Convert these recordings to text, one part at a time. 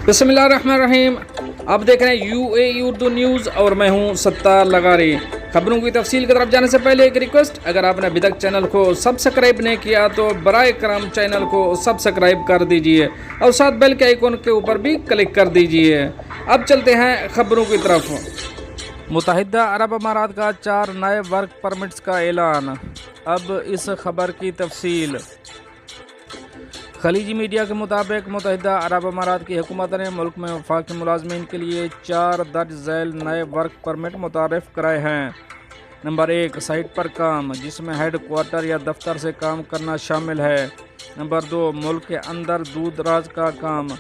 बिस्मिल्लाहिर्रहमानिर्रहीम। आप देख रहे हैं UAE उर्दू न्यूज़ और मैं हूं सत्तार लगारी। खबरों की तफसील की तरफ जाने से पहले एक रिक्वेस्ट, अगर आपने अभी तक चैनल को सब्सक्राइब नहीं किया तो बराए करम चैनल को सब्सक्राइब कर दीजिए और साथ बेल के आइकन के ऊपर भी क्लिक कर दीजिए। अब चलते हैं खबरों की तरफ। मुत्तहिदा अरब अमारात का 4 नए वर्क परमिट्स का ऐलान। अब इस खबर की तफसील। खलीजी मीडिया के मुताबिक मुत्तहिदा अरब अमारात की हुकूमत ने मुल्क में वफाकी मुलाजमीन के लिए 4 दर्ज झैल नए वर्क परमिट मुतारफ़ कराए हैं। नंबर 1, साइट पर काम, जिसमें हेड क्वार्टर या दफ्तर से काम करना शामिल है। नंबर 2, मुल्क के अंदर दूर दराज का काम।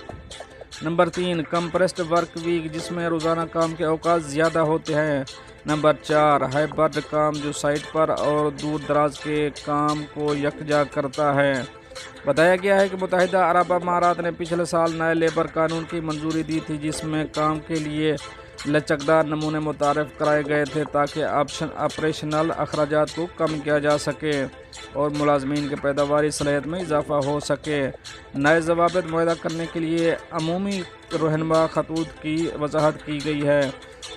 नंबर 3, कंप्रेस्ड वर्क वीक, जिसमें रोज़ाना काम के औकात ज़्यादा होते हैं। नंबर 4, हाइब्रिड काम, जो साइट पर और दूर दराज के काम को यकजा करता है। बताया गया है कि मुत्तहिदा अरब अमारात ने पिछले साल नए लेबर कानून की मंजूरी दी थी, जिसमें काम के लिए लचकदार नमूने मुतारफ़ कराए गए थे ताकि ऑपरेशनल अखराजात को कम किया जा सके और मुलाजमीन के पैदावारी सलाहियत में इजाफा हो सके। नए ज़वाबित मुहैया करने के लिए अमूमी रहनुमा खतूत की वजाहत की गई है।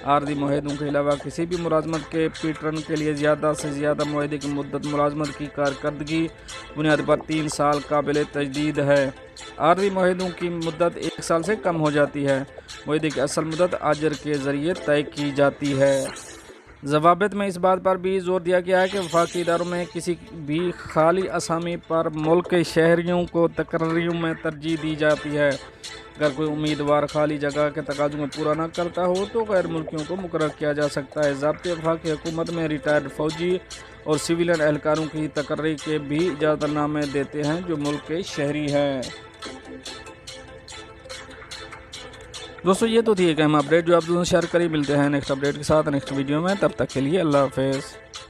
आर्जी मुआहदों के अलावा किसी भी मुलाजमत के पैटर्न के लिए ज़्यादा से ज़्यादा मुआहदे की मुद्दत मुलाजमत की कारकर्दगी बुनियाद पर 3 साल काबिल तजदीद है। आर्जी मुआहदों की मुद्दत 1 साल से कम हो जाती है। मुआहदे की असल मुद्दत आजर के ज़रिए तय की जाती है। ज़वाबित में इस बात पर भी जोर दिया गया है कि वफाकी इदारों में किसी भी खाली असामी पर मुल्क के शहरियों को तकर्रियों में तरजीह दी जाती है। अगर कोई उम्मीदवार खाली जगह के तकाज़ों को पूरा न करता हो तो गैर मुल्कियों को मुकर्रर किया जा सकता है। ज़ाब्ते वफाकी हुकूमत में रिटायर्ड फ़ौजी और सिविलियन एहलकारों की तकर्री के भी इजाज़तनामे देते हैं जो मुल्क के शहरी हैं। दोस्तों, ये तो थी एक अहम अपडेट जो आप दोनों शेयर करी। मिलते हैं नेक्स्ट अपडेट के साथ नेक्स्ट वीडियो में। तब तक के लिए अल्लाह हाफ़िज़।